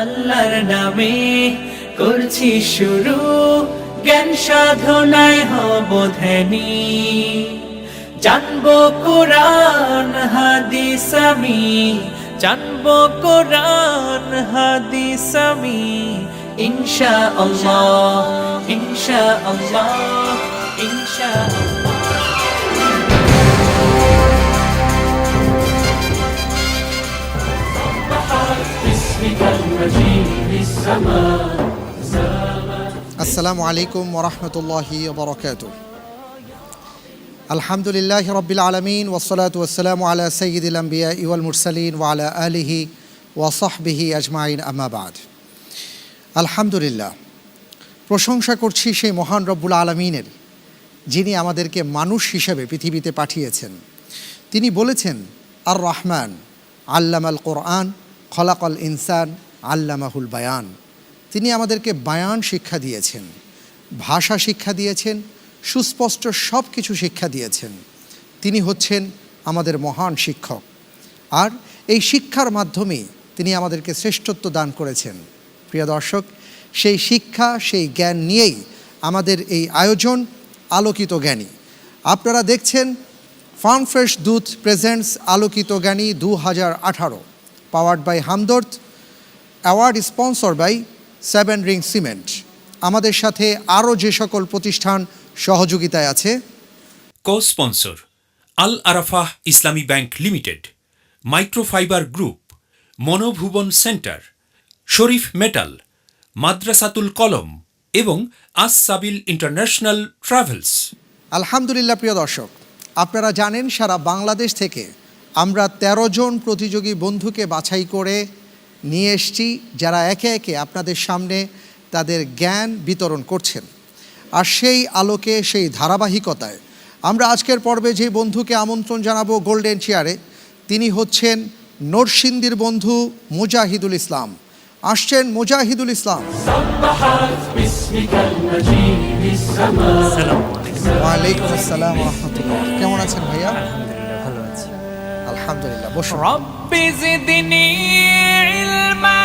আল্লাহর নামে করছি শুরু, জ্ঞান সাধনায় হব ধ্যানী। জানবো কোরআন হাদিস আমি, জানবো কোরআন হাদিস আমি, ইনশাআল্লাহ ইনশাআল্লাহ ইনশাআল্লাহ। আসসালামু আলাইকুম ওয়া রাহমাতুল্লাহি ওয়া বারাকাতুহু। আলহামদুলিল্লাহি রাব্বিল আলামিন ওয়াসসালাতু ওয়াসসালামু আলা সাইয়্যিদিল আমবিয়াই ওয়াল মুরসালিন ওয়া আলা আলিহি ওয়া সাহবিহি আজমাইন, আম্মা বা'দ। আলহামদুলিল্লাহ, প্রশংসা করছি সেই মহান রব্বুল আলামিনের, যিনি আমাদেরকে মানুষ হিসেবে পৃথিবীতে পাঠিয়েছেন। তিনি বলেছেন, আর রহমান আল্লামাল কোরআন খলাকাল ইনসান আল্লামাহুল বায়ান। তিনি আমাদেরকে বায়ান শিক্ষা দিয়েছেন, ভাষা শিক্ষা দিয়েছেন, সুস্পষ্ট সব কিছু শিক্ষা দিয়েছেন। তিনি হচ্ছেন আমাদের মহান শিক্ষক, আর এই শিক্ষার মাধ্যমেই তিনি আমাদেরকে শ্রেষ্ঠত্ব দান করেছেন। প্রিয় দর্শক, সেই শিক্ষা, সেই জ্ঞান নিয়েই আমাদের এই আয়োজন আলোকিত জ্ঞানী। আপনারা দেখছেন ফার্ম ফ্রেশ দুধ presents Alokito Gyani 2018, powered by Hamdard, award sponsor by 7 ring cement. আমাদের সাথে আরও যে সকল প্রতিষ্ঠান সহযোগিতায় আছে: co sponsor Al Arafah Islami bank limited, microfibre group, Manobhuban centre, Sharif metal, Madrasatul Kalam এবং আস সাবিল ইন্টারন্যাশনাল ট্রাভেলস। আলহামদুলিল্লাহ। প্রিয় দর্শক, আপনারা জানেন সারা বাংলাদেশ থেকে আমরা 13 জন প্রতিযোগী বন্ধুকে বাছাই করে নিয়ে এসেছি, যারা একে একে আপনাদের সামনে তাদের জ্ঞান বিতরণ করছেন। আর সেই আলোকে, সেই ধারাবাহিকতায় আমরা আজকের পর্বে যে বন্ধুকে আমন্ত্রণ জানাবো গোল্ডেন চেয়ারে, তিনি হচ্ছেন নরসিংদীর বন্ধু মুজাহিদুল ইসলাম। আসছেন মুজাহিদুল ইসলাম। ওয়ালাইকুম আসসালাম ওয়া রাহমাতুল্লাহ। কেমন আছেন ভাইয়া? আলহামদুলিল্লাহ, ভালো আছি। আলহামদুলিল্লাহ, বসুন। রব্বি জিদনি ইলমা,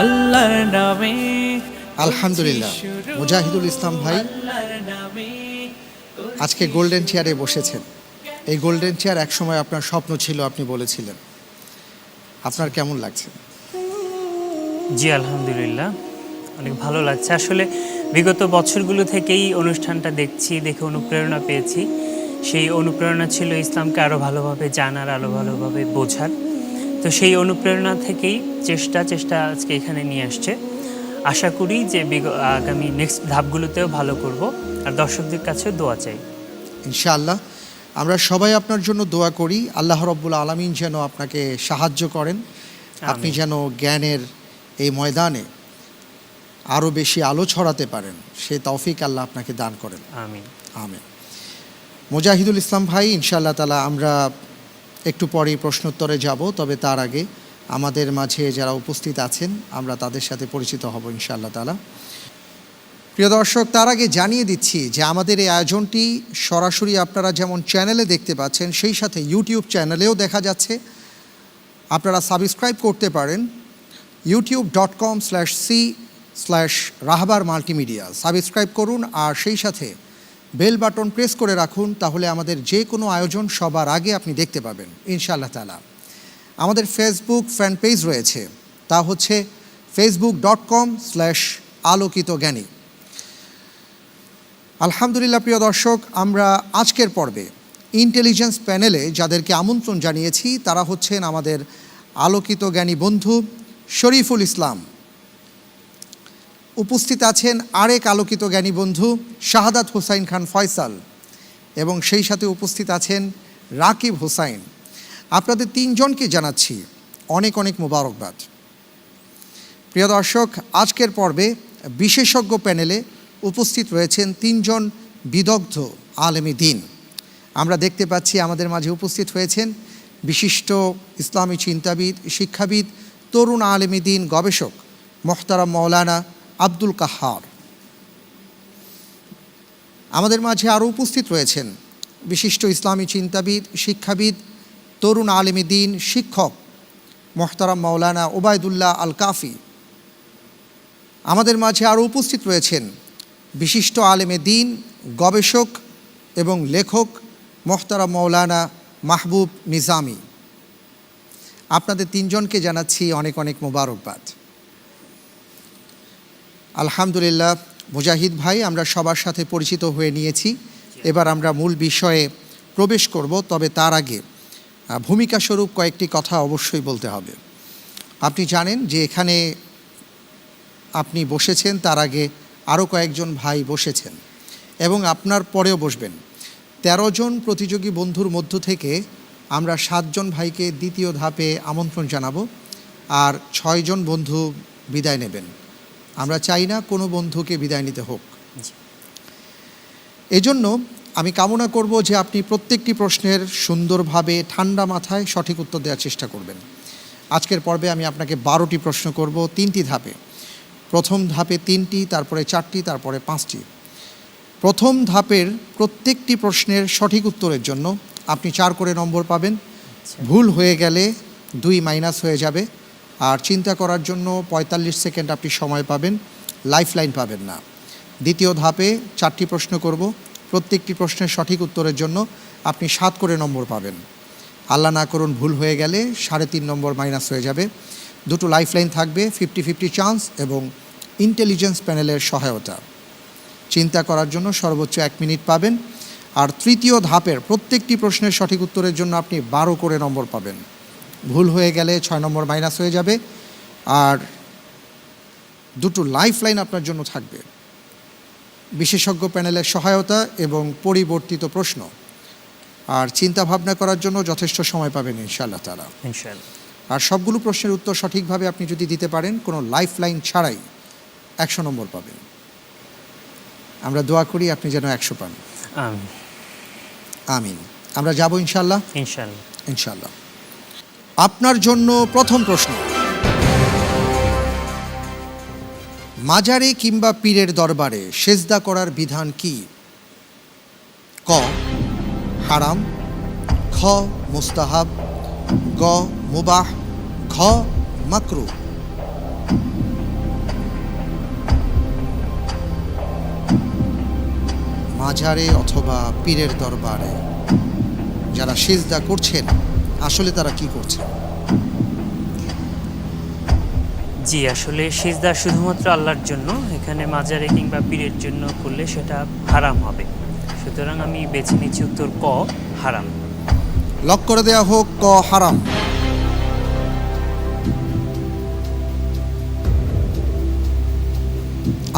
আল্লাহর নামে। আলহামদুলিল্লাহ, মুজাহিদুল ইসলাম ভাই আজকে গোল্ডেন চেয়ারে বসেছেন। এই গোল্ডেন চেয়ার একসময় আপনার স্বপ্ন ছিল, আপনি বলেছিলেন। আপনার কেমন লাগছে? জি আলহামদুলিল্লাহ, অনেক ভালো লাগছে। আসলে বিগত বছরগুলো থেকেই অনুষ্ঠানটা দেখছি, দেখে অনুপ্রেরণা পেয়েছি। সেই অনুপ্রেরণা ছিল ইসলামকে আরও ভালোভাবে জানার, আরও ভালোভাবে বোঝার। তো সেই অনুপ্রেরণা থেকেই চেষ্টা আজকে এখানে নিয়ে আসছে। আশা করি যে আগামী নেক্সট ধাপগুলোতেও ভালো করব, আর দর্শকদের কাছেও দোয়া চাই ইনশাআল্লাহ। আমরা সবাই আপনার জন্য দোয়া করি, আল্লাহ রব্বুল আলামিন যেন আপনাকে সাহায্য করেন, আপনি যেন জ্ঞানের এই ময়দানে আরও বেশি আলো ছড়াতে পারেন, সেই তৌফিক আল্লাহ আপনাকে দান করেন। আমিন আমিন। মুজাহিদুল ইসলাম ভাই, ইনশাআল্লাহ তাআলা আমরা একটু পরেই প্রশ্নোত্তরে যাব, তবে তার আগে আমাদের মাঝে যারা উপস্থিত আছেন আমরা তাদের সাথে পরিচিত হব ইনশাআল্লাহ তাআলা। প্রিয় দর্শক, তার আগে জানিয়ে দিচ্ছি যে আমাদের এই আয়োজনটি সরাসরি আপনারা যেমন চ্যানেলে দেখতে পাচ্ছেন, সেই সাথে ইউটিউব চ্যানেলেও দেখা যাচ্ছে। আপনারা সাবস্ক্রাইব করতে পারেন youtube.com/c/রাহবার মাল্টিমিডিয়া। সাবস্ক্রাইব করুন আর সেই সাথে বেল বাটন প্রেস করে রাখুন, তাহলে আমাদের যে কোনো আয়োজন সবার আগে আপনি দেখতে পাবেন ইনশাআল্লাহ তাআলা। আমাদের ফেসবুক ফ্যান পেজ রয়েছে, তা হচ্ছে facebook.com/আলোকিতজ্ঞানী। আলহামদুলিল্লাহ। প্রিয় দর্শক, আমরা আজকের পর্বে ইন্টেলিজেন্স প্যানেলে যাদেরকে আমন্ত্রণ জানিয়েছি তারা হচ্ছেন আমাদের আলোকিত জ্ঞানী বন্ধু শরীফুল ইসলাম। উপস্থিত আছেন আরেক আলোকিত জ্ঞানী বন্ধু শাহাদাত হোসাইন খান ফয়সাল, এবং সেই সাথে উপস্থিত আছেন রাকিব হোসাইন। আপনাদের তিনজনকে জানাচ্ছি অনেক অনেক মোবারকবাদ। প্রিয় দর্শক, আজকের পর্বে বিশেষজ্ঞ প্যানেলে উপস্থিত রয়েছেন 3 জন বিদগ্ধ আলেমে দ্বীন। আমরা দেখতে পাচ্ছি আমাদের মাঝে উপস্থিত হয়েছেন বিশিষ্ট ইসলামী চিন্তাবিদ, শিক্ষাবিদ, তরুণ আলেমে দ্বীন, গবেষক মোহতারাম মাওলানা আব্দুল কাহার। আমাদের মাঝে আরও উপস্থিত রয়েছেন বিশিষ্ট ইসলামী চিন্তাবিদ, শিক্ষাবিদ, তরুণ আলেমে দ্বীন, শিক্ষক মোহতারাম মাওলানা ওবায়দুল্লাহ আল কাফি। আমাদের মাঝে আরও উপস্থিত রয়েছেন বিশিষ্ট আলেমে দ্বীন, গবেষক এবং লেখক মোহতারাম মাওলানা মাহবুব নিজামী। আপনাদের তিনজনকে জানাচ্ছি অনেক অনেক মোবারকবাদ। আলহামদুলিল্লাহ মুজাহিদ ভাই, আমরা সবার সাথে পরিচিত হয়ে নিয়েছি। এবার আমরা মূল বিষয়ে প্রবেশ করব, তবে তার আগে ভূমিকা স্বরূপ কয়েকটি কথা অবশ্যই বলতে হবে। আপনি জানেন যে এখানে আপনি বসেছেন, তার আগে আরও কয়েকজন ভাই বসেছেন এবং আপনার পরেও বসবেন। 13 জন প্রতিযোগী বন্ধুর মধ্য থেকে আমরা 7 জন ভাইকে দ্বিতীয় ধাপে আমন্ত্রণ জানাবো, আর 6 জন বন্ধু বিদায় নেবেন। আমরা চাই না কোনো বন্ধুকে বিদায় নিতে হোক। এজন্য আমি কামনা করব যে আপনি প্রত্যেকটি প্রশ্নের সুন্দরভাবে ঠান্ডা মাথায় সঠিক উত্তর দেওয়ার চেষ্টা করবেন। আজকের পর্বে আমি আপনাকে 12টি প্রশ্ন করব 3টি ধাপে। প্রথম ধাপে 3টি, তারপরে 4টি, তারপরে 5টি। প্রথম ধাপের প্রত্যেকটি প্রশ্নের সঠিক উত্তরের জন্য আপনি 4 করে নম্বর পাবেন। ভুল হয়ে গেলে 2 মাইনাস হয়ে যাবে। আর চিন্তা করার জন্য 45 সেকেন্ড আপনি সময় পাবেন, লাইফলাইন পাবেন না। দ্বিতীয় ধাপে 4টি প্রশ্ন করব। প্রত্যেকটি প্রশ্নের সঠিক উত্তরের জন্য আপনি 7 করে নম্বর পাবেন। আল্লাহ না করুন ভুল হয়ে গেলে 3.5 নম্বর মাইনাস হয়ে যাবে। 2টো লাইফলাইন থাকবে, 50-50 চান্স এবং ইন্টেলিজেন্স প্যানেলের সহায়তা। চিন্তা করার জন্য সর্বোচ্চ 1 মিনিট পাবেন। আর তৃতীয় ধাপের প্রত্যেকটি প্রশ্নের সঠিক উত্তরের জন্য আপনি 12 করে নম্বর পাবেন। ভুল হয়ে গেলে 6 নম্বর মাইনাস হয়ে যাবে। আর 2টো লাইফলাইন আপনার জন্য থাকবে, বিশেষজ্ঞ প্যানেলের সহায়তা এবং পরিবর্তিত প্রশ্ন। আর চিন্তা ভাবনা করার জন্য যথেষ্ট সময় পাবেন ইনশাআল্লাহ তাআলা। ইনশাআল্লাহ। আর সবগুলো প্রশ্নের উত্তর সঠিকভাবে আপনি যদি দিতে পারেন, কোনো লাইফলাইন ছাড়াই 100 নম্বর পাবেন। আমরা দোয়া করি আপনি যেন 100 পান। আমিন। আমিন। আমরা যাব ইনশাআল্লাহ। ইনশাআল্লাহ। ইনশাআল্লাহ। আপনার জন্য প্রথম প্রশ্ন, মাজারে কিংবা পীরের দরবারে সেজদা করার বিধান কি? ক হারাম, খ মুস্তাহাব, গ মুবাহ, ঘ মাকরুহ। মাজারে অথবা পীরের দরবারে যারা সেজদা করছেন, আসলে তারা কি করছেন? জি, আসলে সিজদা শুধুমাত্র আল্লাহর জন্য। এখানে মাজারে কিংবা পীরের জন্য করলে সেটা হারাম হবে। সুতরাং আমি বেছে নিচ্ছি উত্তর ক, হারাম। লক করে দেয়া হোক ক হারাম।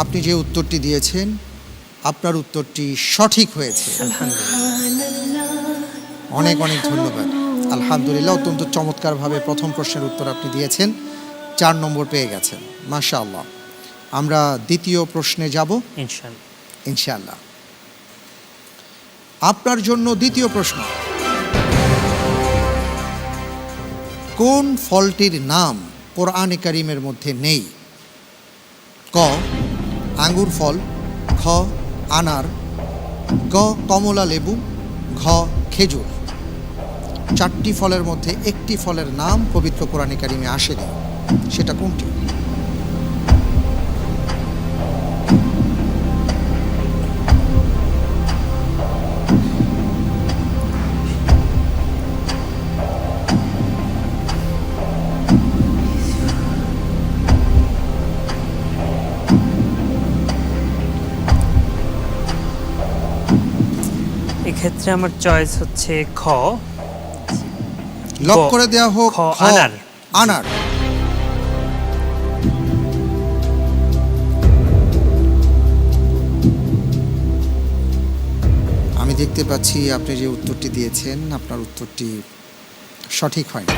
আপনি যে উত্তরটি দিয়েছেন, আপনার উত্তরটি সঠিক হয়েছে। অনেক অনেক ধন্যবাদ। আলহামদুলিল্লাহ, অত্যন্ত চমৎকারভাবে প্রথম প্রশ্নের উত্তর আপনি দিয়েছেন, 4 নম্বর পেয়ে গেছেন। মাশাআল্লাহ। আমরা দ্বিতীয় প্রশ্নে যাব ইনশাআল্লাহ। ইনশাআল্লাহ। আপনার জন্য দ্বিতীয় প্রশ্ন, কোন ফলটির নাম কোরআনে কারীমের মধ্যে নেই? ক আঙ্গুর ফল, খ আনার, গ কমলা লেবু, ঘ খেজুর। 4টি ফলের মধ্যে একটি ফলের নাম পবিত্র কোরআনে কারীমে আসেনি, সেটা কোনটি? এক্ষেত্রে আমার চয়েস হচ্ছে খ। লক করে দেয়া হোক খ, খ আনার। আনার। আমি দেখতে পাচ্ছি আপনি যে উত্তরটি দিয়েছেন, আপনার উত্তরটি সঠিক হয়নি।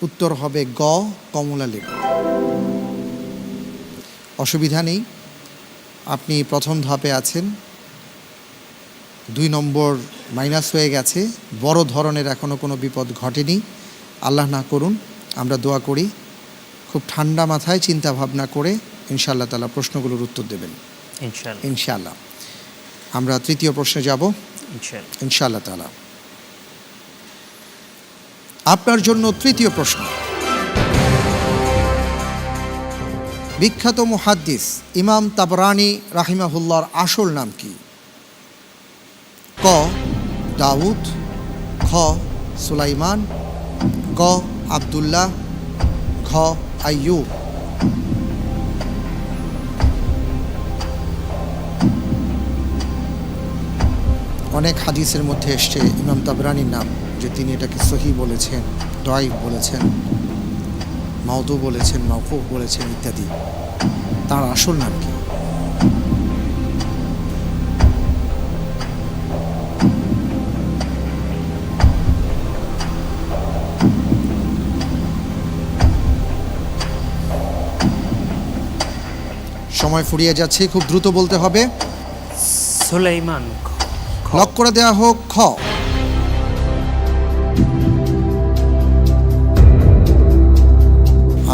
উত্তর হবে গ কমলা লেবু। অসুবিধা নেই, আপনি প্রথম ধাপে আছেন। 2 নম্বর মাইনাস হয়ে গেছে। বড় ধরনের এখনও কোনো বিপদ ঘটেনি, আল্লাহ না করুন। আমরা দোয়া করি খুব ঠান্ডা মাথায় চিন্তা ভাবনা করে ইনশাআল্লাহ তাআলা প্রশ্নগুলোর উত্তর দেবেন ইনশাআল্লাহ। ইনশাআল্লাহ। আমরা তৃতীয় প্রশ্নে যাব ইনশাআল্লাহ। ইনশাআল্লাহ তাআলা। আপনার জন্য তৃতীয় প্রশ্ন। বিখ্যাত মুহাদ্দিস ইমাম তাবরানী রাহিমাহুল্লাহর আসল নাম কি? ক দাউদ, খ সুলাইমান, গ আব্দুল্লাহ, ঘ আইয়ুব। অনেক হাদিসের মধ্যে এসছে ইমাম তাবরানীর নাম, যে তিনি এটাকে সহি বলেছেন, দাইফ বলেছেন, মাউদু বলেছেন, মাওকুফ বলেছেন ইত্যাদি। তার আসল নাম কি? সময় ফুরিয়ে যাচ্ছে, খুব দ্রুত বলতে হবে। সুলাইমান। লক করে দেওয়া হোক খ।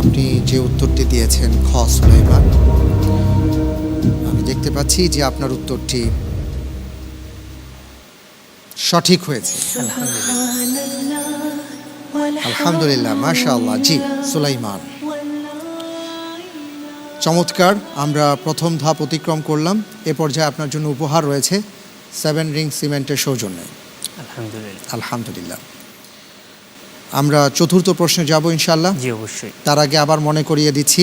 আপনি যে উত্তরটি দিয়েছেন খ সুলাইমান, আমি দেখতে পাচ্ছি যে আপনার উত্তরটি সঠিক হয়েছে। আলহামদুলিল্লাহ, মাশাআল্লাহ। জি, সুলাইমান। চমৎকার। আমরা প্রথম ধাপ অতিক্রম করলাম। এ পর্যায়ে আপনার জন্য উপহার রয়েছে 7 রিং সিমেন্টের সৌজন্যে। আলহামদুলিল্লাহ। আলহামদুলিল্লাহ। আমরা চতুর্থ প্রশ্নে যাব ইনশাআল্লাহ। জি অবশ্যই। তার আগে আবার মনে করিয়ে দিচ্ছি,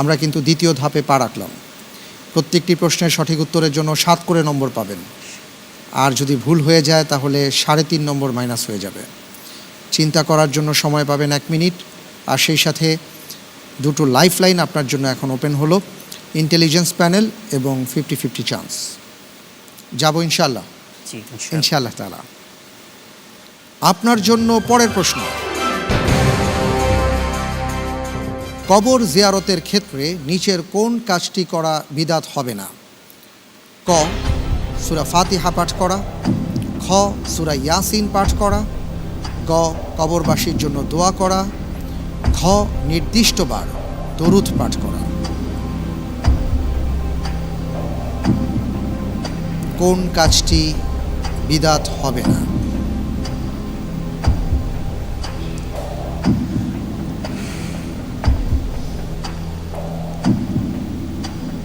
আমরা কিন্তু দ্বিতীয় ধাপে পা রাখলাম। প্রত্যেকটি প্রশ্নের সঠিক উত্তরের জন্য 7 করে নম্বর পাবেন, আর যদি ভুল হয়ে যায় তাহলে 3.5 নম্বর মাইনাস হয়ে যাবে। চিন্তা করার জন্য সময় পাবেন 1 মিনিট, আর সেই সাথে দুটো লাইফ লাইন আপনার জন্য এখন ওপেন হলো, ইন্টেলিজেন্স প্যানেল এবং 50-50 চান্স। যাব ইনশাআল্লাহ। জি ইনশাআল্লাহ তাআলা। আপনার জন্য পরের প্রশ্ন। কবর জিয়ারতের ক্ষেত্রে নিচের কোন কাজটি করা বিদআত হবে না? ক সূরা ফাতিহা পাঠ করা, খ সূরা ইয়াসিন পাঠ করা, গ কবরবাসীর জন্য দোয়া করা, ঘ নির্দিষ্টবার দরুদ পাঠ করা। কোন কাজটি বিদআত হবে না?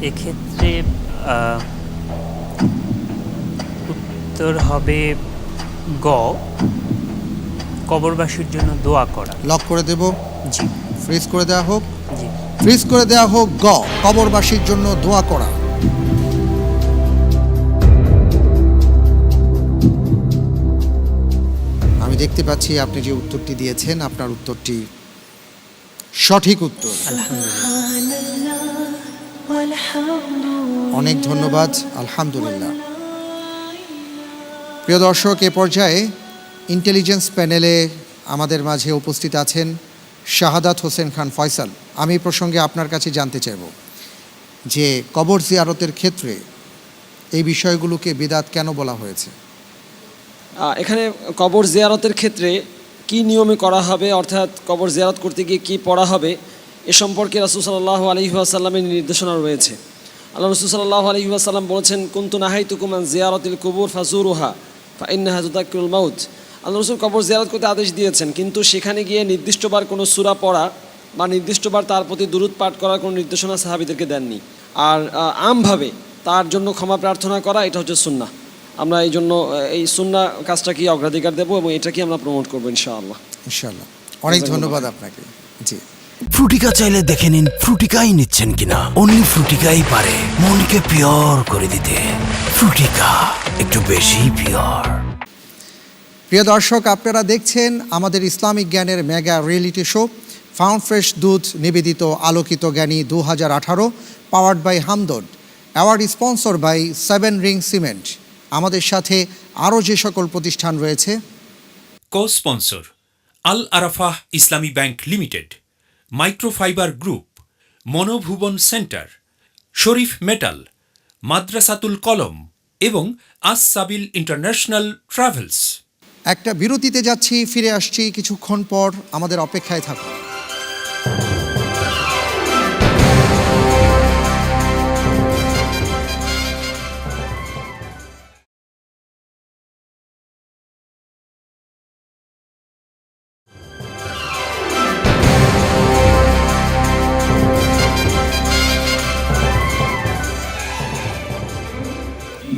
এক্ষেত্রে উত্তর হবে গ কবরবাসীর জন্য দোয়া করা। লক করে দেব। জি ফ্রিজ করে দেওয়া হোক। জি ফ্রিজ করে দেওয়া হোক গ কবরবাসীর জন্য দোয়া করা। আমি দেখতে পাচ্ছি আপনি যে উত্তরটি দিয়েছেন, আপনার উত্তরটি সঠিক উত্তর। অনেক ধন্যবাদ। আলহামদুলিল্লাহ। প্রিয় দর্শক, এ পর্যায়ে ইন্টেলিজেন্স প্যানেলে আমাদের মাঝে উপস্থিত আছেন শাহাদাত হোসেন খান ফয়সাল। আমি এই প্রসঙ্গে আপনার কাছে জানতে চাইব যে কবর জিয়ারতের ক্ষেত্রে এই বিষয়গুলোকে বিদআত কেন বলা হয়েছে? এখানে কবর জিয়ারতের ক্ষেত্রে কি নিয়মে করা হবে, অর্থাৎ কবর জিয়ারত করতে গিয়ে কী পড়া হবে, এ সম্পর্কে রাসূল সাল্লাল্লাহু আলাইহি ওয়াসাল্লামের নির্দেশনা রয়েছে। আল্লাহ রাসূল সাল্লাল্লাহু আলাইহি ওয়াসাল্লাম বলেছেন, কুনতু নাহাইতুকুম আন জিয়ারাতিল কুবুর ফাজুরুহা ফাইন্নাহা তুযাক্কিরুল মাউত। আল্লাহ রাসূল কবর জিয়ারত করতে আদেশ দিয়েছেন, কিন্তু সেখানে গিয়ে নির্দিষ্টবার কোনো সূরা পড়া বা নির্দিষ্টবার তার প্রতি দুরূদ পাঠ করার কোনো নির্দেশনা সাহাবীদেরকে দেননি। আর আমভাবে তার জন্য ক্ষমা প্রার্থনা করা, এটা হচ্ছে সুন্নাহ। আমরা এই জন্য এই সুন্নাহ কাজটাকে অগ্রাধিকার দেবো এবং এটাকে আমরা প্রমোট করবো ইনশাআল্লাহ। ইনশাআল্লাহ। অনেক ধন্যবাদ আপনাকে। জি, ফ্রুটিকা চাইলে দেখে নিন ফ্রুটিকাই নিচ্ছেন কিনা। অনলি ফ্রুটিকাই পারে মনকে পিওর করে দিতে। ফ্রুটিকা একটু বেশি পিওর। প্রিয় দর্শক, আপনারা দেখছেন আমাদের ইসলামিক জ্ঞানের mega reality show found fresh দুধ নিবেদিত Alokito Gyani 2018, powered by Hamdard, award sponsor by 7 ring cement. আমাদের সাথে আরও যে সকল প্রতিষ্ঠান রয়েছে: co sponsor Al Arafah Islami bank limited, microfibre group, Manobhuban centre, Sharif metal, Madrasatul Kalam এবং আস সাবিল ইন্টারন্যাশনাল ট্রাভেলস। একটা বিরতিতে যাচ্ছি, ফিরে আসছি কিছুক্ষণ পর। আমাদের অপেক্ষায় থাকুন।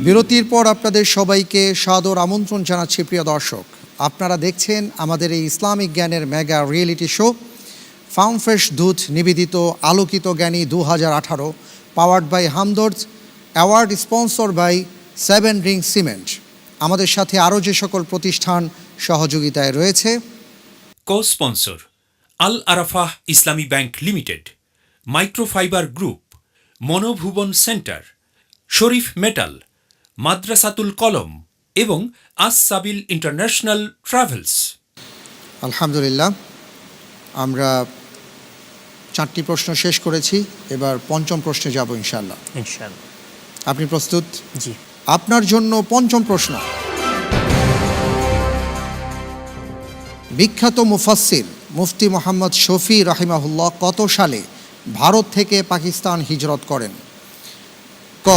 বিরতির পর আপনাদের সবাইকে সাদর আমন্ত্রণ জানাচ্ছি প্রিয় দর্শক। আপনারা দেখছেন আমাদের এই ইসলামিক জ্ঞানের mega reality show farm fresh দুধ নিবেদিত Alokito Gyani 2018, powered by Hamdard, award sponsor by 7 ring cement. আমাদের সাথে আরও যে সকল প্রতিষ্ঠান সহযোগিতায় রয়েছে: co sponsor Al Arafah Islami bank limited, microfibre group, Manobhuban centre, Sharif metal, Madrasatul Kalam এবং আস সাবিল ইন্টারন্যাশনাল ট্রাভেলস। আলহামদুলিল্লাহ, আমরা 4টি প্রশ্ন শেষ করেছি, এবার 5ম প্রশ্নে যাব ইনশাআল্লাহ। ইনশাআল্লাহ। আপনি প্রস্তুত? জি। আপনার জন্য 5ম প্রশ্ন। বিখ্যাত মুফাসসির মুফতি মোহাম্মদ শফি রাহিমাহুল্লাহ কত সালে ভারত থেকে পাকিস্তান হিজরত করেন? ক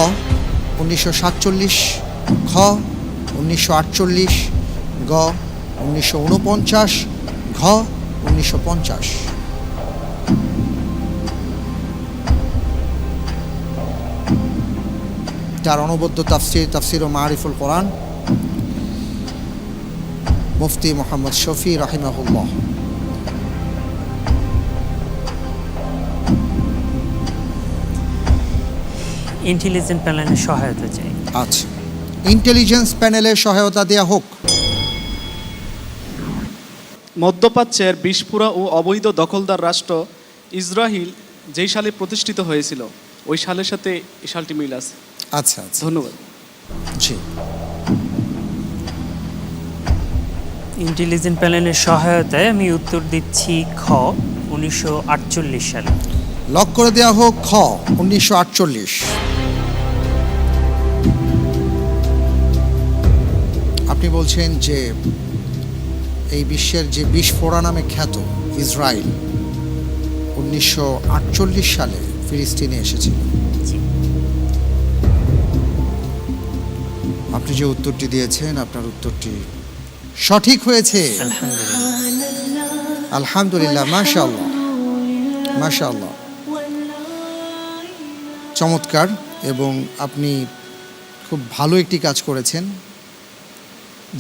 1947, খ 1948, গ 1949, ঘ 1950। যার অনবদ্য তাফসির ও মারিফুল কোরআন, মুফতি মোহাম্মদ শফি রাহিমাহুল্লাহ। ইন্টেলিজেন্ট প্যানেলের সহায়তা চাই। আচ্ছা, ইন্টেলিজেন্স প্যানেলের সহায়তা দেয়া হোক। মধ্যপ্রাচ্যের বিস্ফোরা ও অবৈধ দখলদার রাষ্ট্র ইসরায়েল যেই সালে প্রতিষ্ঠিত হয়েছিল ওই সালের সাথে এই সালটি মিল আছে। আচ্ছা আচ্ছা, ধন্যবাদ। জি। ইন্টেলিজেন্ট প্যানেলের সহায়তায় আমি উত্তর দিচ্ছি খ 1948 সালে। লক করে দেয়া হোক খ 1948। আপনি বলছেন যে এই বিশ্বের যে বিস্ফোরা নামে খ্যাত ইসরায়েল 1948 সালে ফিলিস্তিনে এসেছিল। জি। আপনি যে উত্তরটি দিয়েছেন আপনার উত্তরটি সঠিক হয়েছে। আলহামদুলিল্লাহ। আলহামদুলিল্লাহ, মাশাআল্লাহ মাশাআল্লাহ, চমৎকার। এবং আপনি খুব ভালো একটি কাজ করেছেন।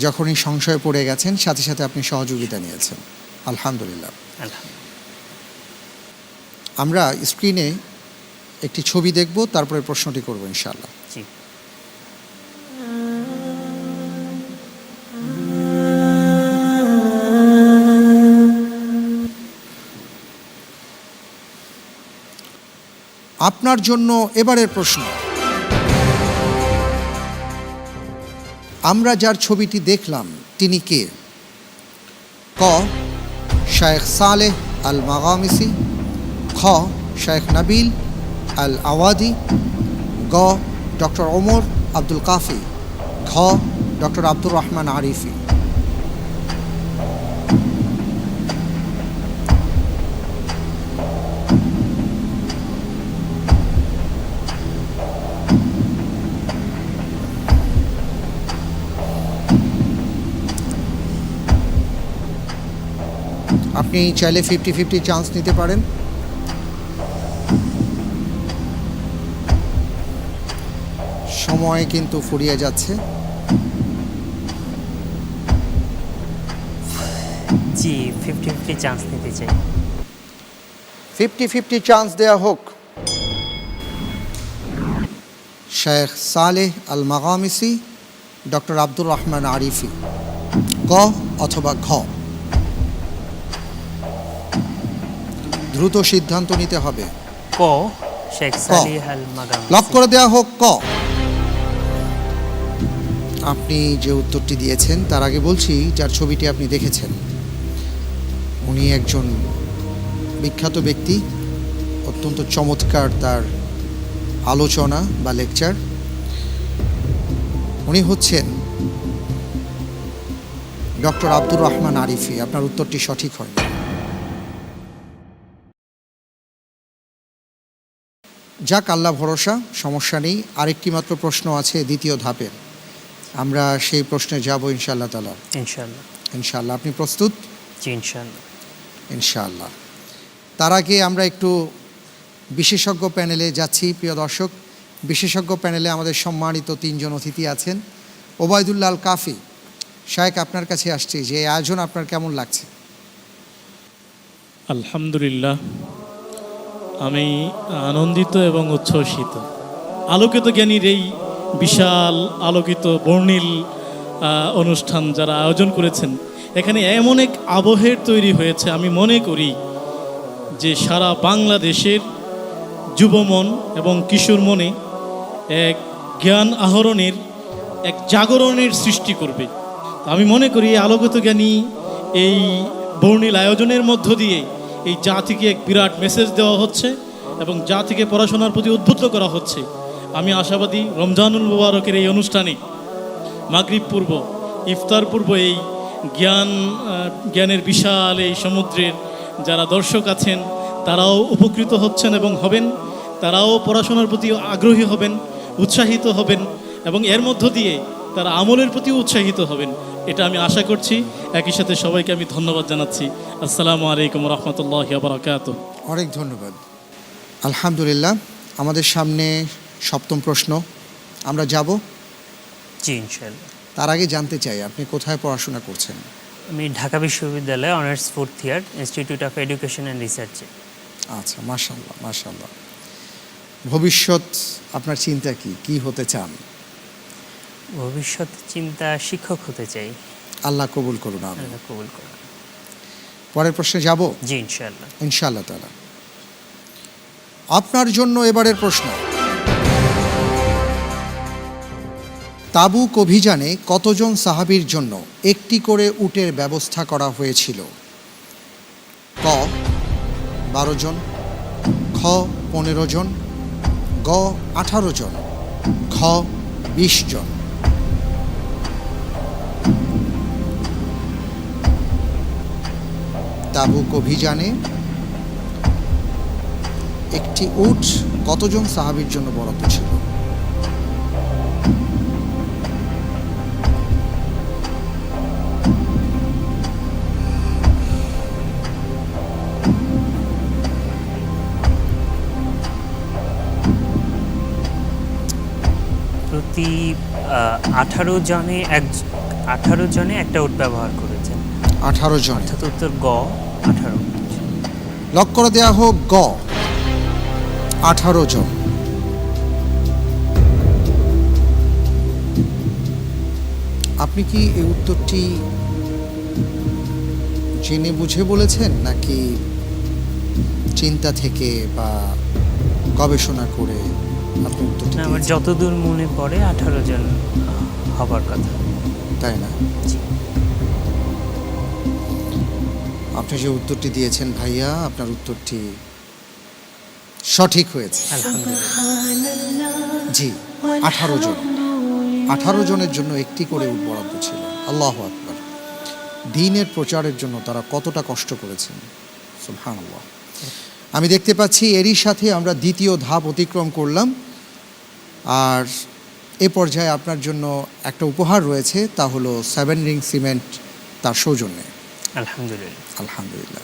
যখনই সংশয়ে পড়ে গেছেন সাথে সাথে আপনি সহযোগিতা নিয়েছেন, আলহামদুলিল্লাহ। আমরা স্ক্রিনে একটি ছবি দেখব, তারপরে প্রশ্নটি করব ইনশাআল্লাহ। জি। আপনার জন্য এবারের প্রশ্ন। আমরা যার ছবিটি দেখলাম তিনি কে? ক শায়েখ সালেহ আল মাগামিসি, খ শায়েখ নাবিল আল আওয়াদি, গ ডক্টর ওমর আব্দুল কাফি, ঘ ডক্টর আব্দুর রহমান আরিফি। আপনি চাইলে 50-50 চান্স নিতে পারেন। সময় কিন্তু ফুরিয়ে যাচ্ছে। জি, 50-50 চান্স নিতে চাই। 50-50 চান্স দেয়া হোক। শেখ সালেহ আল মাগামিসি, ডক্টর আব্দুর রহমান আরিফি, গ অথবা ঘ। দ্রুত সিদ্ধান্ত নিতে হবে। ক শেখ সালেহ আল মাগামিসি। লক করে দেওয়া হোক ক। আপনি যে উত্তরটি দিয়েছেন তার আগে বলছি যার ছবিটি আপনি দেখেছেন উনি একজন বিখ্যাত ব্যক্তি, অত্যন্ত চমৎকার তার আলোচনা বা লেকচার। উনি হচ্ছেন ডক্টর আব্দুর রহমান আরিফি। আপনার উত্তরটি সঠিক হয়। যাক, আল্লাহ ভরসা, সমস্যা নেই। আরেকটি মাত্র প্রশ্ন আছে দ্বিতীয় ধাপের, আমরা সেই প্রশ্নে যাব ইনশাআল্লাহ তাআলা। ইনশাআল্লাহ। ইনশাআল্লাহ। আপনি প্রস্তুত? জি, ইনশাআল্লাহ। ইনশাআল্লাহ। তার আগে আমরা একটু বিশেষজ্ঞ প্যানেলে যাচ্ছি। প্রিয় দর্শক, বিশেষজ্ঞ প্যানেলে আমাদের সম্মানিত 3 জন অতিথি আছেন। ওবায়দুল্লাহ আল কাফি, শায়েখ আপনার কাছে আসছি যে এই আয়োজন আপনার কেমন লাগছে? আলহামদুলিল্লাহ, আমি আনন্দিত এবং উচ্ছ্বসিত। আলোকিত জ্ঞানীর এই বিশাল আলোকিত বর্ণিল অনুষ্ঠান যারা আয়োজন করেছেন, এখানে এমন এক আবহের তৈরি হয়েছে, আমি মনে করি যে সারা বাংলাদেশের যুবমন এবং কিশোর মনে এক জ্ঞান আহরণের এক জাগরণের সৃষ্টি করবে। আমি মনে করি এই আলোকিত জ্ঞানী এই বর্ণিল আয়োজনের মধ্য দিয়ে এই জাতিকে এক বিরাট মেসেজ দেওয়া হচ্ছে এবং জাতিকে পড়াশোনার প্রতি উদ্বুদ্ধ করা হচ্ছে। আমি আশাবাদী রমজানুল মুবারকের এই অনুষ্ঠানে মাগরিব পূর্ব ইফতার পূর্ব এই জ্ঞানের বিশাল এই সমুদ্রের যারা দর্শক আছেন তারাও উপকৃত হচ্ছেন এবং হবেন, তারাও পড়াশোনার প্রতি আগ্রহী হবেন, উৎসাহিত হবেন এবং এর মধ্য দিয়ে তারা আমলের প্রতি উৎসাহিত হবেন, এটা আমি আশা করছি। একই সাথে সবাইকে আমি ধন্যবাদ জানাচ্ছি। আসসালামু আলাইকুম রহমতুল্লাহি ওয়া বারাকাতুহু। অনেক ধন্যবাদ। আলহামদুলিল্লাহ, আমাদের সামনে 7ম প্রশ্ন, আমরা যাব। জি ইনশাআল্লাহ। তার আগে জানতে চাই আপনি কোথায় পড়াশোনা করছেন? আমি ঢাকা বিশ্ববিদ্যালয়ে honours 4th year, institute of education and রিসার্চে। আচ্ছা, মাশাআল্লাহ মাশাআল্লাহ। ভবিষ্যৎ আপনার চিন্তা কি হতে চান? ভবিষ্যৎ চিন্তা শিক্ষক হতে চাই। আল্লাহ কবুল করুন। আমিন। আল্লাহ কবুল করুন। পরের প্রশ্নে যাব জি ইনশাআল্লাহ। ইনশাআল্লাহ তাআলা। আপনার জন্য এবারের প্রশ্ন, তাবুক অভিযানে কতজন সাহাবীর জন্য একটি করে উটের ব্যবস্থা করা হয়েছিল? ক 12 জন, খ 15 জন, গ 18 জন, খ 20 জন। তাবুক অভিযানে একটি উট কতজন সাহাবীর জন্য বরাদ্দ ছিল? প্রতি 18 জনে একটা উট ব্যবহার করেছেন। 18 জন। অর্থাৎ উত্তর গ 18। লক করে দেয়া হোক গ 18 জন। আপনি কি এই উত্তরটি জেনে বুঝে বলেছেন নাকি চিন্তা থেকে বা গবেষণা করে আপনি উত্তরটি না, আমার দিয়েছেন? যতদূর মনে পড়ে 18 জন হবার কথা। তাই না? জি। আপনি যে উত্তরটি দিয়েছেন ভাইয়া, আপনার উত্তরটি সঠিক হয়েছে। আলহামদুলিল্লাহ। জি, 18 জন। 18 জনের জন্য একটি করে উট বরাদ্দ ছিল। আল্লাহু আকবার। দ্বীনের প্রচারের জন্য তারা কতটা কষ্ট করেছেন, সুবহানাল্লাহ। আমি দেখতে পাচ্ছি এরই সাথে আমরা দ্বিতীয় ধাপ অতিক্রম করলাম। আর এ পর্যায়ে আপনার জন্য একটা উপহার রয়েছে, তা হলো 7 রিং সিমেন্ট তার সৌজন্যে। আলহামদুলিল্লাহ। আলহামদুলিল্লাহ।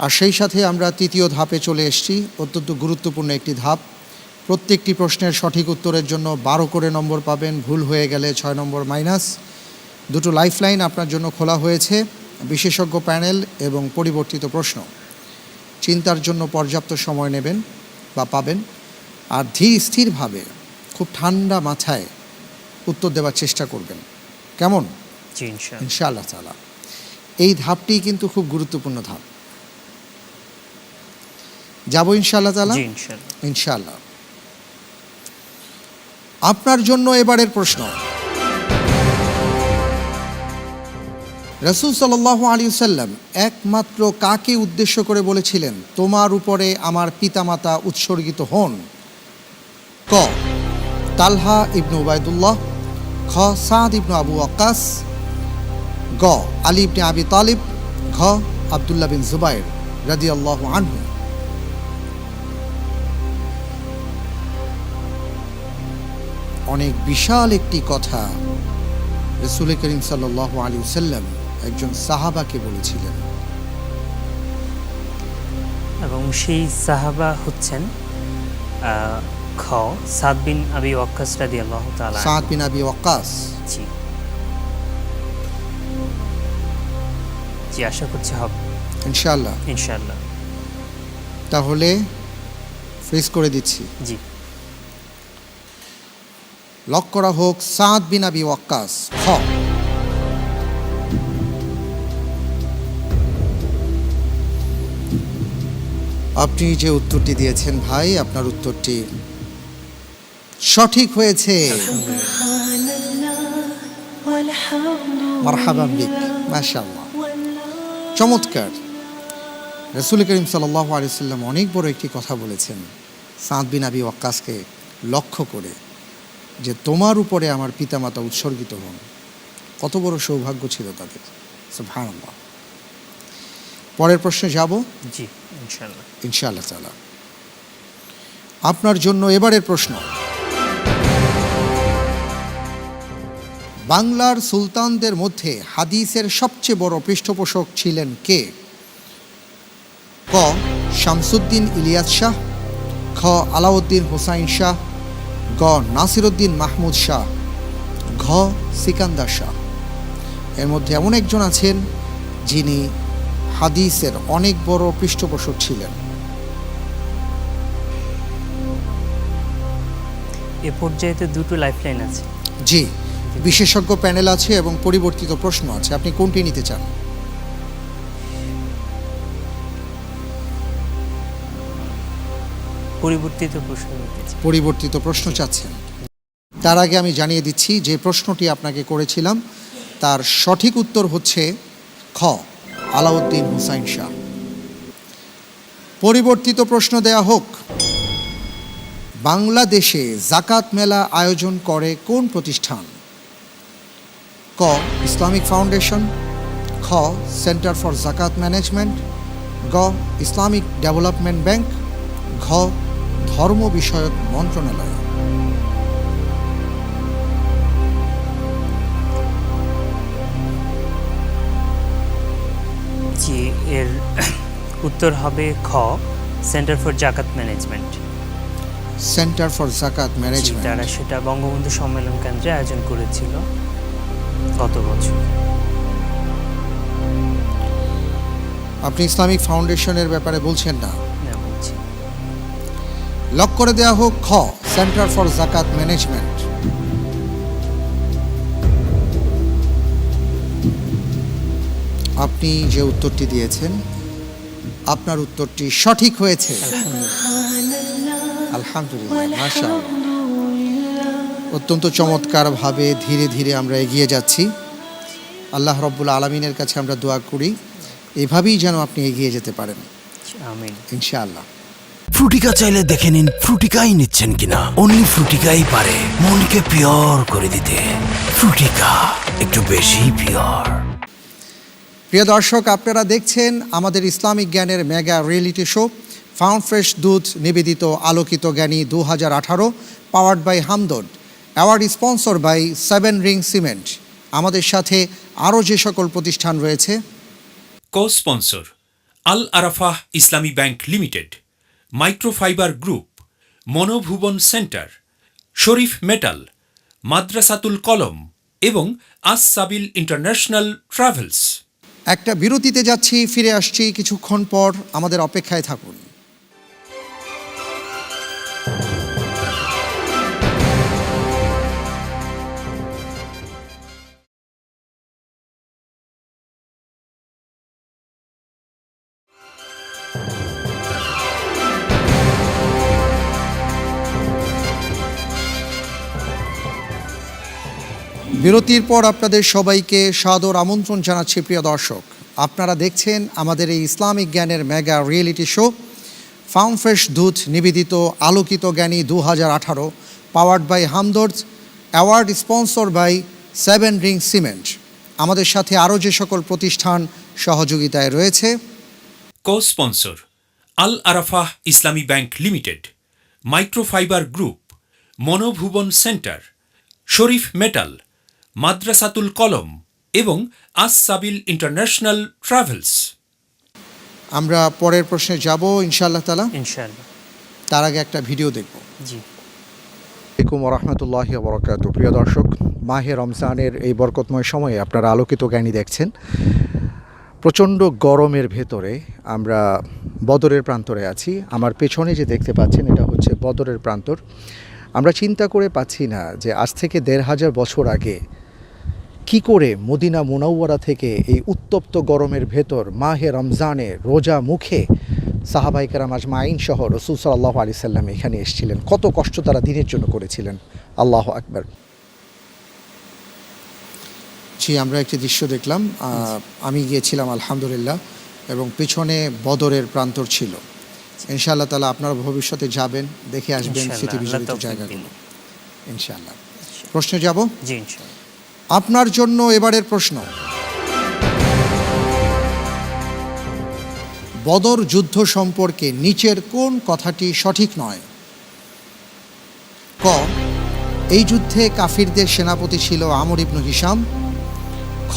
আর সেই সাথে আমরা তৃতীয় ধাপে চলে এসেছি, অত্যন্ত গুরুত্বপূর্ণ একটি ধাপ। প্রত্যেকটি প্রশ্নের সঠিক উত্তরের জন্য 12 করে নম্বর পাবেন, ভুল হয়ে গেলে 6 নম্বর মাইনাস। 2টো লাইফলাইন আপনার জন্য খোলা হয়েছে, বিশেষজ্ঞ প্যানেল এবং পরিবর্তিত প্রশ্ন। চিন্তার জন্য পর্যাপ্ত সময় নেবেন বা পাবেন, আর ধীর স্থিরভাবে খুব ঠান্ডা মাথায় উত্তর দেওয়ার চেষ্টা করবেন। কেমন? জি ইনশাআল্লাহ। ইনশাআল্লাহ তাআলা। এই ধাপটি কিন্তু খুব গুরুত্বপূর্ণ ধাপ। যাব ইনশাআল্লাহ তাআলা। জি ইনশাআল্লাহ। ইনশাআল্লাহ। আপনার জন্য এবারের প্রশ্ন, রাসূল সাল্লাল্লাহু আলাইহি ওয়াসাল্লাম একমাত্র কাকে উদ্দেশ্য করে বলেছিলেন, তোমার উপরে আমার পিতামাতা উৎসর্গিত হন? ক তালহা ইবনু উবাইদুল্লাহ, খ সাদ ইবনু আবু ওয়াক্কাস, গ আলী ইবনে আবি তালিব, ঘ আব্দুল্লাহ বিন জুবাইর রাদিয়াল্লাহু আনহু। অনেক বিশাল একটি কথা রাসূল করিম সাল্লাল্লাহু আলাইহি ওয়াসাল্লাম একজন সাহাবাকে বলেছিলেন, এবং সেই সাহাবা হচ্ছেন খ সাদ বিন আবি ওয়াক্কাস রাদিয়াল্লাহু তাআলা আনহু। সাদ বিন আবি ওয়াক্কাস। জি জি, আশা করছি হবে ইনশাআল্লাহ। ইনশাআল্লাহ। তাহলে ফ্রিজ করে দিচ্ছি। জি লক করা হোক সাদ বিন আবি ওয়াক্কাস। খ। আপনি যে উত্তরটি দিয়েছেন ভাই, আপনার উত্তরটি সঠিক হয়েছে। মারহাবান বিক, মাশাআল্লাহ, চমৎকার। রাসূল করিম সাল্লাল্লাহু আলাইহি সাল্লাম অনেক বড় একটি কথা বলেছেন সাদ বিন আবি ওয়াক্কাসকে লক্ষ্য করে, যে তোমার উপরে আমার পিতামাতা উৎসর্গিত হন। কত বড় সৌভাগ্য ছিল তাদের, সুবহানাল্লাহ। পরের প্রশ্নে যাব জি ইনশাআল্লাহ। ইনশাআল্লাহ তাআলা। আপনার জন্য এবারের প্রশ্ন, বাংলার সুলতানদের মধ্যে হাদিসের সবচেয়ে বড় পৃষ্ঠপোষক ছিলেন কে? ক শামসুদ্দিন ইলিয়াস শাহ, খ আলাউদ্দিন হুসাইন শাহ, গ নাসিরউদ্দিন মাহমুদ শাহ, ঘ সিকান্দার শাহ। এর মধ্যে এমন একজন আছেন যিনি হাদিসের অনেক বড় পৃষ্ঠপোষক ছিলেন। এ পর্যায়ে তো দুটো লাইফলাইন আছে। জি, বিশেষজ্ঞ প্যানেল আছে এবং পরিবর্তিত প্রশ্ন আছে। আপনি কোনটি নিতে চান? পরিবর্তিত প্রশ্ন নিতে চাই। পরিবর্তিত প্রশ্ন চাচ্ছেন। তার আগে আমি জানিয়ে দিচ্ছি যে প্রশ্নটি আপনাকে করেছিলাম তার সঠিক উত্তর হচ্ছে খ আলাউদ্দিন হুসাইন শাহ। পরিবর্তিত প্রশ্ন দেয়া হোক, বাংলাদেশে জাকাত মেলা আয়োজন করে কোন প্রতিষ্ঠান? ক ইসলামিক ফাউন্ডেশন, খ সেন্টার ফর জাকাত ম্যানেজমেন্ট, গ ইসলামিক ডেভেলপমেন্ট ব্যাংক, ঘ ধর্ম বিষয়ক মন্ত্রণালয়। জি, এর উত্তর হবে খ সেন্টার ফর জাকাত ম্যানেজমেন্ট। সেন্টার ফর জাকাত জি, ম্যানেজমেন্ট। তারা সেটা বঙ্গবন্ধু সম্মেলন কেন্দ্রে আয়োজন করেছিল গত বছর। আপনি ইসলামিক ফাউন্ডেশনের ব্যাপারে বলছেন না? না, বলছি। লক করে দেওয়া হোক খ সেন্টার ফর জাকাত ম্যানেজমেন্ট। আপনি যে উত্তরটি দিয়েছেন আপনার উত্তরটি সঠিক হয়েছে। আলহামদুলিল্লাহ, মাশাআল্লাহ। অত্যন্ত চমৎকারভাবে ধীরে ধীরে আমরা এগিয়ে যাচ্ছি। আল্লাহ রব্বুল আলমিনের কাছে আমরা দোয়া করি এভাবেই যেন আপনি এগিয়ে যেতে পারেন, আমিন। ইনশাআল্লাহ। ফ্রুটিকা চাইলে দেখে নিন ফ্রুটিকাই নিচ্ছেন কিনা। অনলি ফ্রুটিকাই পারে মনকে পিওর করে দিতে। ফ্রুটিকা একটু বেশি পিওর। প্রিয় দর্শক, আপনারা দেখছেন আমাদের ইসলামিক জ্ঞানের mega reality show found fresh দুধ নিবেদিত Alokito Gyani 2018, powered by Hamdard, award sponsor by 7 ring cement. আমাদের সাথে আরও যে সকল প্রতিষ্ঠান রয়েছে, co sponsor Al Arafah Islami bank limited, microfibre group, Manobhuban centre, Sharif metal, Madrasatul Kalam এবং আস সাবিল ইন্টারন্যাশনাল ট্রাভেলস। একটা বিরতিতে যাচ্ছি, ফিরে আসছি কিছুক্ষণ পর। আমাদের অপেক্ষায় থাকুন। বিরতির পর আপনাদের সবাইকে সাদর আমন্ত্রণ জানাচ্ছি। প্রিয় দর্শক, আপনারা দেখছেন আমাদের এই ইসলামিক জ্ঞানের mega reality show found fresh দুধ নিবেদিত Alokito Gyani 2018, powered by Hamdard, award sponsor by 7 ring cement. আমাদের সাথে আরও যে সকল প্রতিষ্ঠান সহযোগিতায় রয়েছে, co sponsor Al Arafah Islami bank limited, microfibre group, Manobhuban centre, Sharif metal, Madrasatul Kalam এবং আস সাবিল ইন্টারন্যাশনাল ট্রাভেলস। আমরা পরের প্রশ্নে যাব ইনশাআল্লাহ তাআলা। ইনশাআল্লাহ। তার আগে একটা ভিডিও দেখব। জি। আসসালামু রহমতুল্লাহি ওয়া বারাকাতুহু। প্রিয় দর্শক, মাহে রমজানের এই বরকতময় সময়ে আপনারা আলোকিত জ্ঞানী দেখছেন। প্রচণ্ড গরমের ভেতরে আমরা বদরের প্রান্তরে আছি। আমার পেছনে যে দেখতে পাচ্ছেন এটা হচ্ছে বদরের প্রান্তর। আমরা চিন্তা করে পাচ্ছি না যে আজ থেকে ১৫০০ বছর আগে কি করে মদিনা মুনাওয়ারা থেকে এই উত্তপ্ত গরমের ভেতর মাহে রমজানে রোজা মুখে সাহাবায়ে কেরাম আজমাইন সহ রাসূল সাল্লাল্লাহু আলাইহি সাল্লাম এখানে এসেছিলেন, কত কষ্ট তারা দিনের জন্য করেছিলেন। আল্লাহু আকবার। জি, আমরা একটি দৃশ্য দেখলাম। আমি গিয়েছিলাম আলহামদুলিল্লাহ, এবং পেছনে বদরের প্রান্তর ছিল। ইনশাআল্লাহ তাআলা আপনারা ভবিষ্যতে যাবেন, দেখে আসবেন স্মৃতি বিজড়িত জায়গাগুলো ইনশাআল্লাহ। প্রশ্নে যাব? জি ইনশাআল্লাহ। আপনার জন্য এবারের প্রশ্ন, বদর যুদ্ধ সম্পর্কে নিচের কোন কথাটি সঠিক নয়? ক, এই যুদ্ধে কাফিরদের সেনাপতি ছিল আমর ইবনু হিশাম। খ,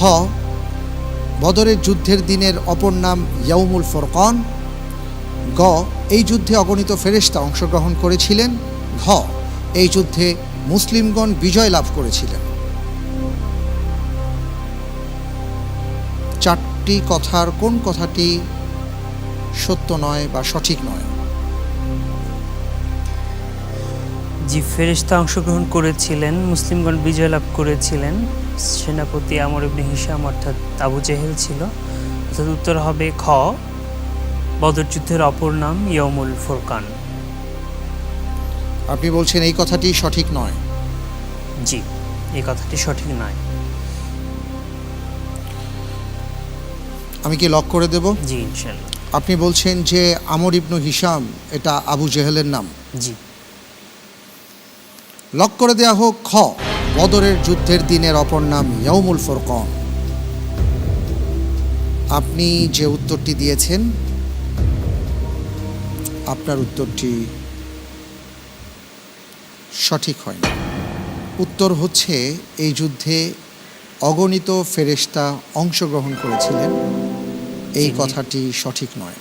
বদরের যুদ্ধের দিনের অপর নাম ইয়াউমুল ফুরকান। গ, এই যুদ্ধে অগণিত ফেরেশতা অংশগ্রহণ করেছিলেন। ঘ, এই যুদ্ধে মুসলিমগণ বিজয় লাভ করেছিলেন। চারটি কথার কোন কথাটি সত্য নয় বা সঠিক নয়? জি, ফেরেশতা অংশগ্রহণ করেছিলেন, মুসলিমগণ বিজয় লাভ করেছিলেন, সেনাপতি আমর ইবনে হিশাম অর্থাৎ আবু জেহেল ছিল। অর্থাৎ উত্তর হবে খ, বদর যুদ্ধের অপর নাম ইয়াউমুল ফুরকান। আপনি বলছেন এই কথাটি সঠিক নয়? জি, এই কথাটি সঠিক নয়। আমি কি লক করে দেব? জি ইনশাআল্লাহ। আপনি বলছেন যে আমর ইবনু হিশাম এটা আবু জেহেলের নাম। জি। লক করে দেয়া হোক খ, বদরের যুদ্ধের দিনের অপর নাম ইয়াউমুল ফুরকান। আপনি যে উত্তরটি দিয়েছেন আপনার উত্তরটি সঠিক হয়নি। উত্তর হচ্ছে এই যুদ্ধে অগণিত ফেরেশতা অংশগ্রহণ করেছিলেন, এই কথাটি সঠিক নয়।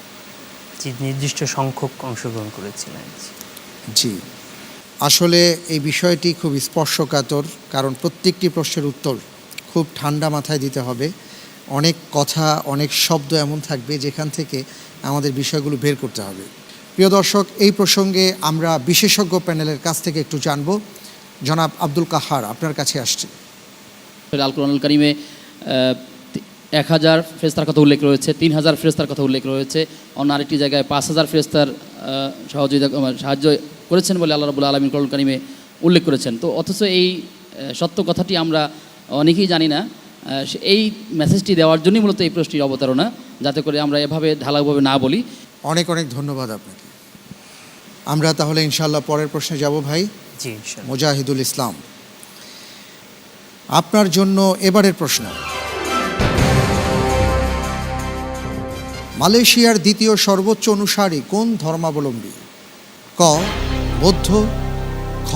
জি, নির্দিষ্ট সংখ্যক অংশগ্রহণ করেছিলেন। জি, আসলে এই বিষয়টি খুব স্পর্শকাতর, কারণ প্রত্যেকটি প্রশ্নের উত্তর খুব ঠান্ডা মাথায় দিতে হবে। অনেক কথা, অনেক শব্দ এমন থাকবে যেখান থেকে আমাদের বিষয়গুলো বের করতে হবে। প্রিয় দর্শক, এই প্রসঙ্গে আমরা বিশেষজ্ঞ প্যানেলের কাছ থেকে একটু জানব। জনাব আব্দুল কাহার, আপনার কাছে আসছি। আল কোরআনুল কারিমে 1000 ফেরেশতার কথা উল্লেখ রয়েছে, 3000 ফেরেশতার কথা উল্লেখ রয়েছে, অন্য আরেকটি জায়গায় 5000 ফেরেশতার সাহায্য করেছেন বলে আল্লাহ রাব্বুল আলামিন কোরআনুল কারিমে উল্লেখ করেছেন। তো অথচ এই সত্য কথাটি আমরা অনেকেই জানি না। এই মেসেজটি দেওয়ার জন্যই মূলত এই প্রশ্নটির অবতারণা, যাতে করে আমরা এভাবে ঢালাওভাবে না বলি। অনেক অনেক ধন্যবাদ আপনাকে। আমরা তাহলে ইনশাআল্লাহ পরের প্রশ্নে যাব ভাই। জি ইনশাআল্লাহ। মুজাহিদুল ইসলাম, আপনার জন্য এবারের প্রশ্ন, মালয়েশিয়ার দ্বিতীয় সর্বোচ্চ অনুসারী কোন ধর্মাবলম্বী? ক, বৌদ্ধ। খ,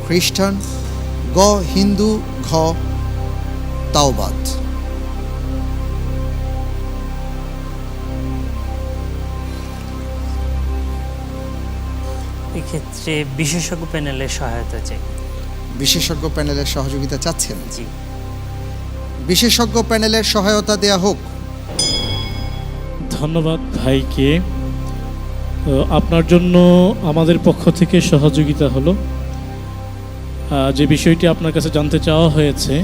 খ্রিস্টান। গ, হিন্দু। ঘ, তাওবাদ। এক্ষেত্রে বিশেষজ্ঞ প্যানেলের সহায়তা চাই। বিশেষজ্ঞ প্যানেলের সহযোগিতা চাচ্ছেন? জি। বিশেষজ্ঞ প্যানেলের সহায়তা দেয়া হোক। ধন্যবাদ ভাইকে। তো আপনার জন্য আমাদের পক্ষ থেকে সহযোগিতা হলো, যে বিষয়টি আপনার কাছে জানতে চাওয়া হয়েছে,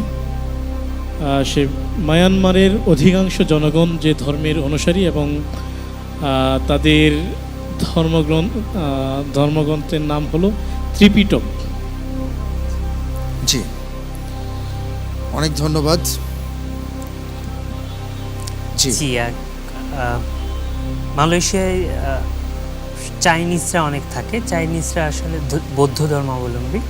সে মায়ানমারের অধিকাংশ জনগণ যে ধর্মের অনুসারী এবং তাদের ধর্মগ্রন্থের নাম হলো ত্রিপিটক। জি, অনেক ধন্যবাদ। জি, মালয়েশিয়ায় চাইনিজরা অনেক থাকে। চাইনিজরা আসলে বৌদ্ধ ধর্মাবলম্বী।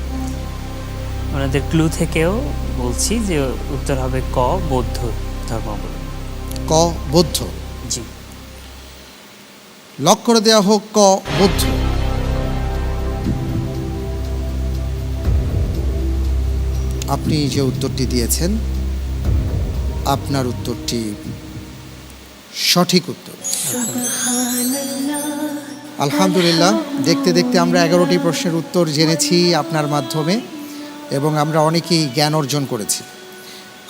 ওনাদের ক্লু থেকেও বলছি যে উত্তর হবে ক, বৌদ্ধ ধর্মাবলম্বী। ক, বৌদ্ধ। জি। লক করে দেয়া হোক ক, বৌদ্ধ। আপনি যে উত্তরটি দিয়েছেন আপনার উত্তরটি সঠিক উত্তর। আলহামদুলিল্লাহ, দেখতে দেখতে আমরা 11টি প্রশ্নের উত্তর জেনেছি আপনার মাধ্যমে এবং আমরা অনেকেই জ্ঞান অর্জন করেছি।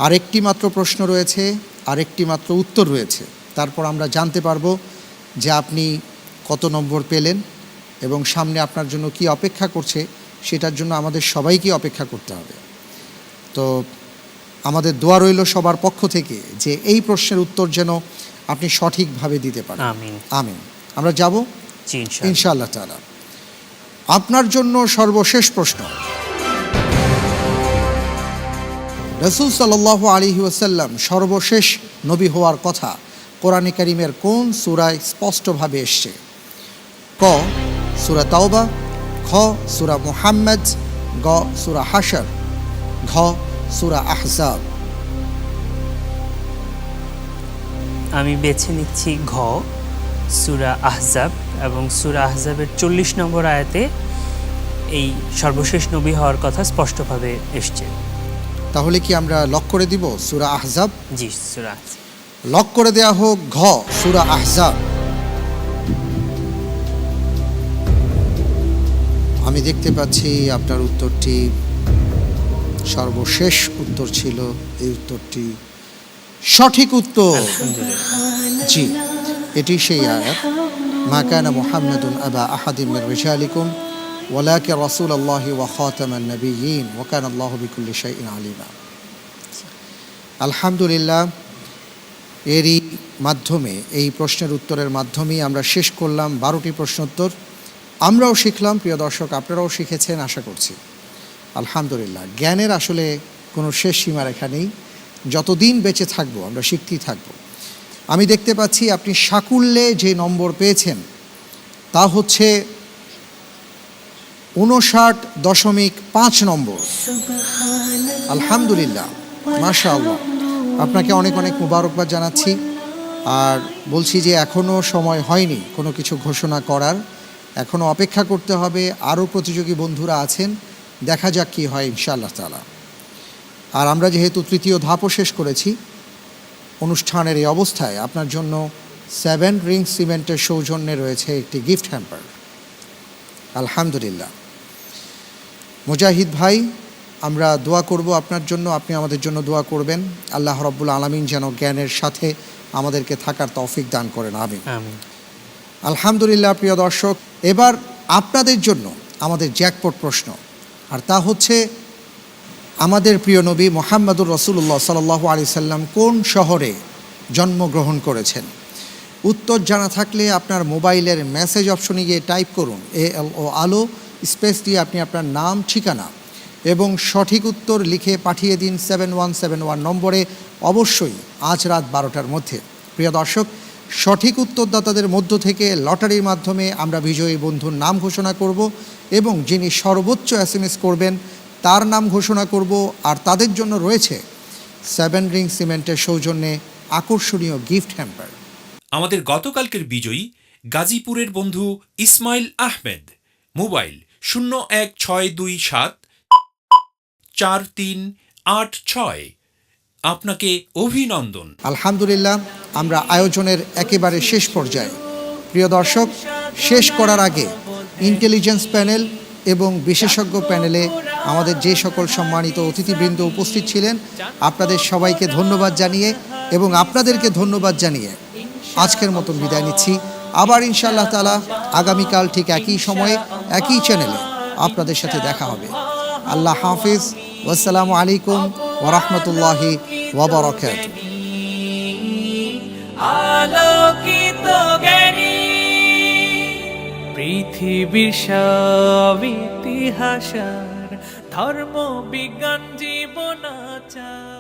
আরেকটি মাত্র প্রশ্ন রয়েছে, আরেকটি মাত্র উত্তর রয়েছে। তারপর আমরা জানতে পারবো যে আপনি কত নম্বর পেলেন এবং সামনে আপনার জন্য কি অপেক্ষা করছে, সেটার জন্য আমাদের সবাইকে অপেক্ষা করতে হবে। তো আমাদের দোয়া রইল সবার পক্ষ থেকে যে এই প্রশ্নের উত্তর যেন আপনি সঠিকভাবে দিতে পারেন। আমিন। আমিন। আমরা যাব জি ইনশাআল্লাহ। ইনশাআল্লাহ তাআলা। আপনার জন্য সর্বশেষ প্রশ্ন, রাসূল সাল্লাল্লাহু আলাইহি ওয়াসাল্লাম সর্বশেষ নবী হওয়ার কথা কোরআনে কারীমের কোন সূরায় স্পষ্টভাবে এসেছে? ক সূরা তাওবা, খ সূরা মুহাম্মদ, গ সূরা হাশর, ঘ সূরা আহজাব। আমি বেছে নিচ্ছি ঘ সূরা আহজাব, এবং সূরা আহজাবের 40 নম্বর আয়াতে এই সর্বশেষ নবী হওয়ার কথা স্পষ্টভাবে এসছে। তাহলে কি আমরা লক করে দিব সূরা আহজাব? জি, সূরা আহজাব। লক করে দেয়া হোক ঘ সূরা আহজাব। আমি দেখতে পাচ্ছি আপনার উত্তরটি সর্বশেষ উত্তর ছিল। এই উত্তরটি সঠিক উত্তর। জি, এটি সেই আয়াত, মা কানা মুহাম্মাদুন আবা আহাদিম মির রিজালিকুম ওয়ালাকিন রাসূলুল্লাহি ওয়া খাতামান নাবিয়্যিন ওয়া কানা আল্লাহু বিকুল্লি শাইইন আলিমা। আলহামদুলিল্লাহ, এরই মাধ্যমে, এই প্রশ্নের উত্তরের মাধ্যমেই আমরা শেষ করলাম 12টি প্রশ্নোত্তর। আমরাও শিখলাম, প্রিয় দর্শক আপনারাও শিখেছেন আশা করছি। আলহামদুলিল্লাহ, জ্ঞানের আসলে কোনো শেষ সীমারেখা নেই। যতদিন বেঁচে থাকবো আমরা শিখতেই থাকব। আমি দেখতে পাচ্ছি আপনি সাকুল্যে যে নম্বর পেয়েছেন তা হচ্ছে 59.5 নম্বর। আলহামদুলিল্লাহ, মাশাআল্লাহ, আপনাকে অনেক অনেক মুবারকবাদ জানাচ্ছি। আর বলছি যে এখনও সময় হয়নি কোনো কিছু ঘোষণা করার, এখনও অপেক্ষা করতে হবে। আরও প্রতিযোগী বন্ধুরা আছেন, দেখা যাক কী হয় ইনশাআল্লাহ তাআলা। আর আমরা যেহেতু তৃতীয় ধাপও শেষ করেছি, অনুষ্ঠানের এই অবস্থায় আপনার জন্য 7 রিং সিমেন্টের সৌজন্যে রয়েছে একটি গিফট হ্যাম্পার। আলহামদুলিল্লাহ। মুজাহিদ ভাই, আমরা দোয়া করব আপনার জন্য, আপনি আমাদের জন্য দোয়া করবেন। আল্লাহ রাব্বুল আলামিন যেন জ্ঞানের সাথে আমাদেরকে থাকার তৌফিক দান করেন। আমিন। আমিন। আলহামদুলিল্লাহ। প্রিয় দর্শক, এবার আপনাদের জন্য আমাদের জ্যাকপট প্রশ্ন, আর তা হচ্ছে আমাদের প্রিয় নবী মুহাম্মদুর রাসূলুল্লাহ সাল্লাল্লাহু আলাইহি সাল্লাম কোন শহরে জন্মগ্রহণ করেছেন? উত্তর জানা থাকলে আপনার মোবাইলের মেসেজ অপশনে গিয়ে টাইপ করুন ALO আলো, স্পেস দিয়ে আপনি আপনার নাম, ঠিকানা এবং সঠিক উত্তর লিখে পাঠিয়ে দিন 7171 নম্বরে, অবশ্যই আজ রাত 12টার মধ্যে। প্রিয় দর্শক, সঠিক উত্তরদাতাদের মধ্য থেকে লটারির মাধ্যমে আমরা বিজয়ী বন্ধুর নাম ঘোষণা করব এবং যিনি সর্বোচ্চ SMS করবেন তার নাম ঘোষণা করব। আর তাদের জন্য রয়েছে 7 রিং সিমেন্টের সৌজন্যে আকর্ষণীয় গিফট হ্যাম্পার। আমাদের গতকালকের বিজয়ী গাজীপুরের বন্ধু ইসমাইল আহমেদ, মোবাইল 0162743886। আপনাকে অভিনন্দন। আলহামদুলিল্লাহ, আমরা আয়োজনের একেবারে শেষ পর্যায়ে। প্রিয় দর্শক, শেষ করার আগে ইন্টেলিজেন্স প্যানেল এবং বিশেষজ্ঞ প্যানেলে আমাদের যে সকল সম্মানিত অতিথিবৃন্দ উপস্থিত ছিলেন, আপনাদের সবাইকে ধন্যবাদ জানিয়ে এবং আপনাদেরকে ধন্যবাদ জানিয়ে আজকের মতন বিদায় নিচ্ছি। আবার ইনশাআল্লাহ তাআলা আগামীকাল ঠিক একই সময়ে একই চ্যানেলে আপনাদের সাথে দেখা হবে। আল্লাহ হাফিজ। ওয়াসসালামু আলাইকুম ওয়া রাহমাতুল্লাহি ওয়া বারাকাতুহু। আলোকিত জ্ঞানী পৃথিবীর সব ইতিহাস, ধর্ম বিজ্ঞান জীবনাচার।